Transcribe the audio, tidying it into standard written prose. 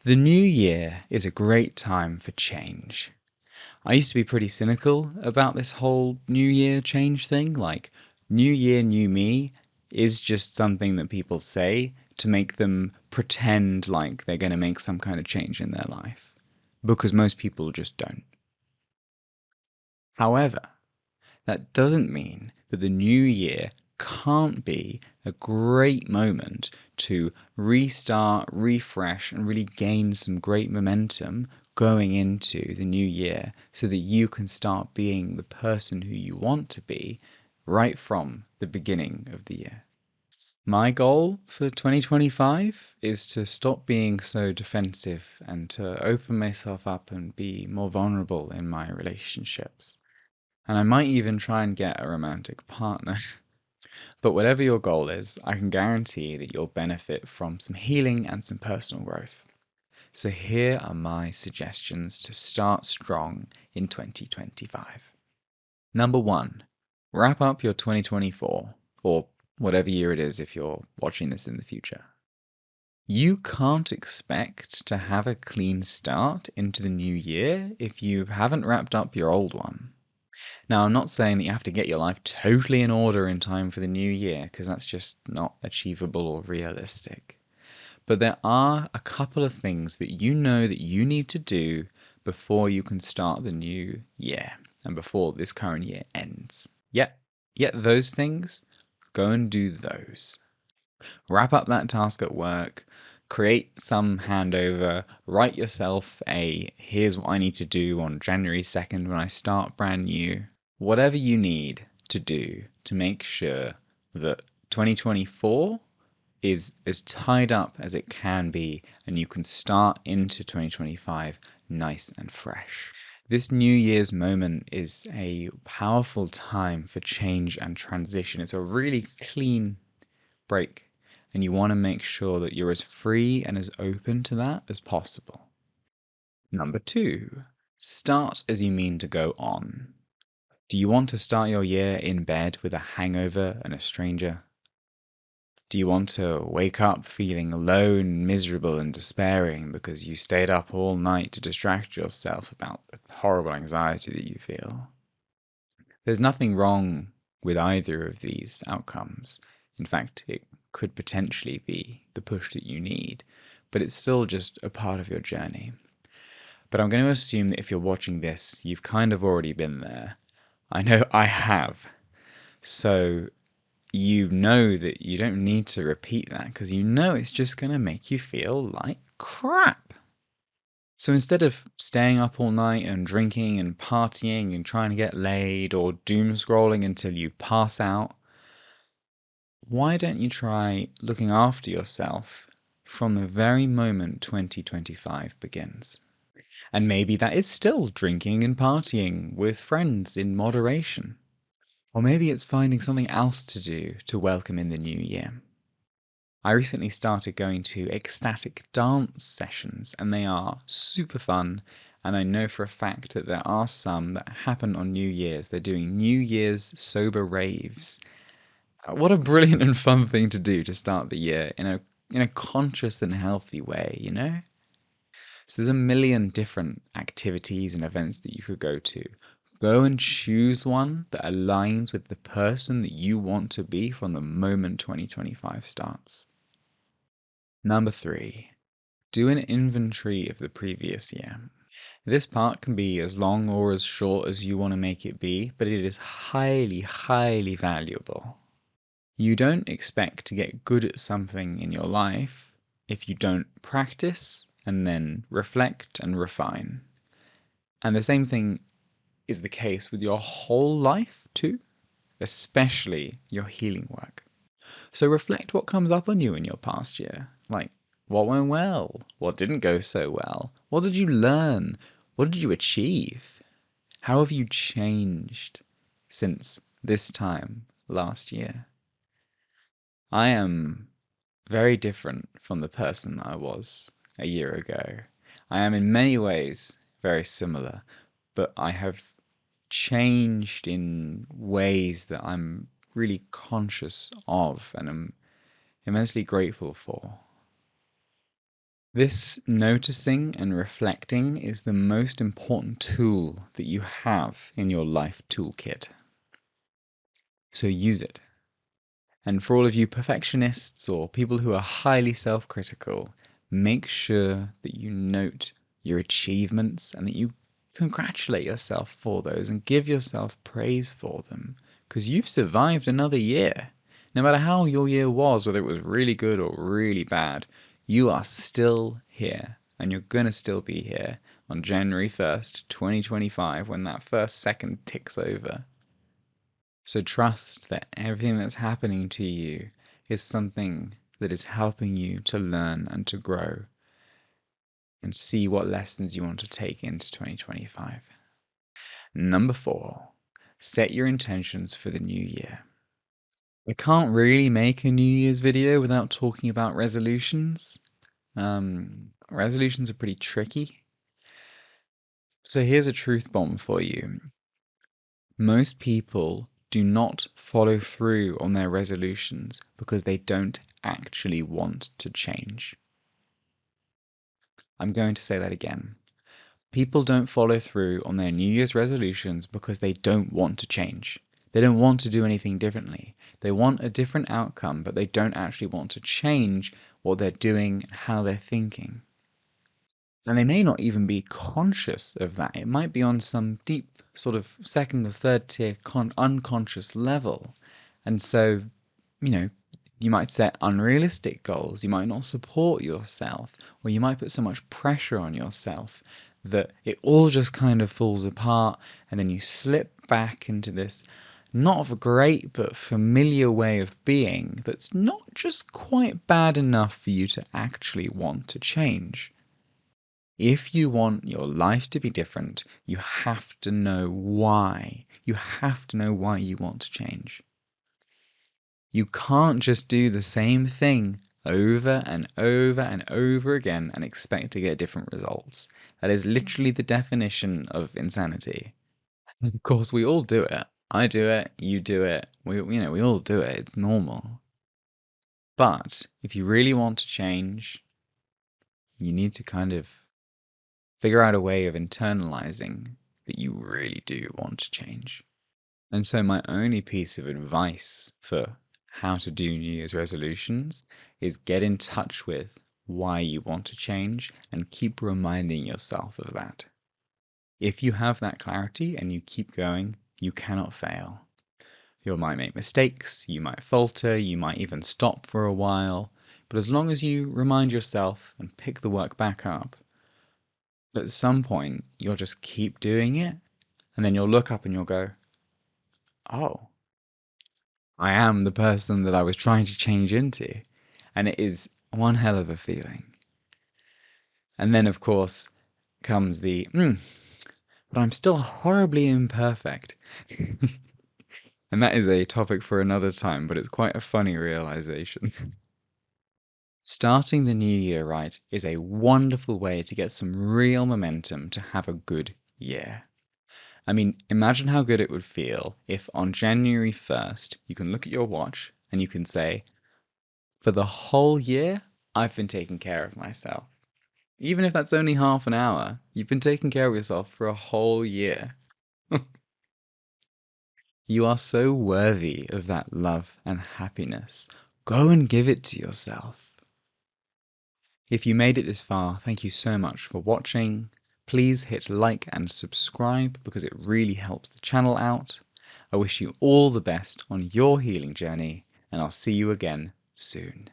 The new year is a great time for change. I used to be pretty cynical about this whole new year change thing. Like, new year, new me is just something that people say to make them pretend like they're going to make some kind of change in their life. Because most people just don't. However, that doesn't mean that the new year can't be a great moment to restart, refresh, and really gain some great momentum going into the new year so that you can start being the person who you want to be right from the beginning of the year. My goal for 2025 is to stop being so defensive and to open myself up and be more vulnerable in my relationships. And I might even try and get a romantic partner. But whatever your goal is, I can guarantee that you'll benefit from some healing and some personal growth. So here are my suggestions to start strong in 2025. Number one, wrap up your 2024, or whatever year it is if you're watching this in the future. You can't expect to have a clean start into the new year if you haven't wrapped up your old one. Now, I'm not saying that you have to get your life totally in order in time for the new year, because that's just not achievable or realistic. But there are a couple of things that you know that you need to do before you can start the new year and before this current year ends. Yet those things, go and do those. Wrap up that task at work, create some handover, write yourself a here's what I need to do on January 2nd when I start brand new. Whatever you need to do to make sure that 2024 is as tied up as it can be and you can start into 2025 nice and fresh. This New Year's moment is a powerful time for change and transition. It's a really clean break, and you want to make sure that you're as free and as open to that as possible. Number two, start as you mean to go on. Do you want to start your year in bed with a hangover and a stranger? Do you want to wake up feeling alone, miserable, and despairing because you stayed up all night to distract yourself about the horrible anxiety that you feel? There's nothing wrong with either of these outcomes. In fact, it could potentially be the push that you need, but it's still just a part of your journey. But I'm going to assume that if you're watching this, you've kind of already been there. I know I have. So you know that you don't need to repeat that because you know it's just going to make you feel like crap. So instead of staying up all night and drinking and partying and trying to get laid or doom scrolling until you pass out, why don't you try looking after yourself from the very moment 2025 begins? And maybe that is still drinking and partying with friends in moderation. Or maybe it's finding something else to do to welcome in the new year. I recently started going to ecstatic dance sessions, and they are super fun. And I know for a fact that there are some that happen on New Year's. They're doing New Year's sober raves. What a brilliant and fun thing to do to start the year in a conscious and healthy way, you know? So there's a million different activities and events that you could go to. Go and choose one that aligns with the person that you want to be from the moment 2025 starts. Number three, do an inventory of the previous year. This part can be as long or as short as you want to make it be, but it is highly, highly valuable. You don't expect to get good at something in your life if you don't practice and then reflect and refine. And the same thing is the case with your whole life too, especially your healing work. So reflect what comes up on you in your past year. Like, what went well? What didn't go so well? What did you learn? What did you achieve? How have you changed since this time last year? I am very different from the person I was a year ago. I am in many ways very similar, but I have changed in ways that I'm really conscious of and am immensely grateful for. This noticing and reflecting is the most important tool that you have in your life toolkit. So use it. And for all of you perfectionists or people who are highly self-critical, make sure that you note your achievements and that you congratulate yourself for those and give yourself praise for them, because you've survived another year. No matter how your year was, whether it was really good or really bad, you are still here, and you're going to still be here on January 1st, 2025, when that first second ticks over. So trust that everything that's happening to you is something that is helping you to learn and to grow and see what lessons you want to take into 2025. Number 4, set your intentions for the new year. I can't really make a New Year's video without talking about resolutions. Resolutions are pretty tricky. So here's a truth bomb for you. Most people do not follow through on their resolutions because they don't actually want to change. I'm going to say that again. People don't follow through on their New Year's resolutions because they don't want to change. They don't want to do anything differently. They want a different outcome, but they don't actually want to change what they're doing and how they're thinking. And they may not even be conscious of that. It might be on some deep sort of second or third tier unconscious level. And so, you might set unrealistic goals. You might not support yourself, or you might put so much pressure on yourself that it all just kind of falls apart, and then you slip back into this not of a great but familiar way of being that's not just quite bad enough for you to actually want to change. If you want your life to be different, you have to know why. You have to know why you want to change. You can't just do the same thing over and over and over again and expect to get different results. That is literally the definition of insanity. Of course, we all do it. I do it, you do it, we all do it. It's normal. But if you really want to change, you need to kind of figure out a way of internalizing that you really do want to change. And so my only piece of advice for how to do New Year's resolutions is get in touch with why you want to change and keep reminding yourself of that. If you have that clarity and you keep going, you cannot fail. You might make mistakes, you might falter, you might even stop for a while, but as long as you remind yourself and pick the work back up, at some point, you'll just keep doing it, and then you'll look up and you'll go, oh, I am the person that I was trying to change into. And it is one hell of a feeling. And then, of course, comes the, but I'm still horribly imperfect. And that is a topic for another time, but it's quite a funny realization. Starting the new year right is a wonderful way to get some real momentum to have a good year. I mean, imagine how good it would feel if on January 1st you can look at your watch and you can say, for the whole year, I've been taking care of myself. Even if that's only half an hour, you've been taking care of yourself for a whole year. You are so worthy of that love and happiness. Go and give it to yourself. If you made it this far, thank you so much for watching. Please hit like and subscribe because it really helps the channel out. I wish you all the best on your healing journey, and I'll see you again soon.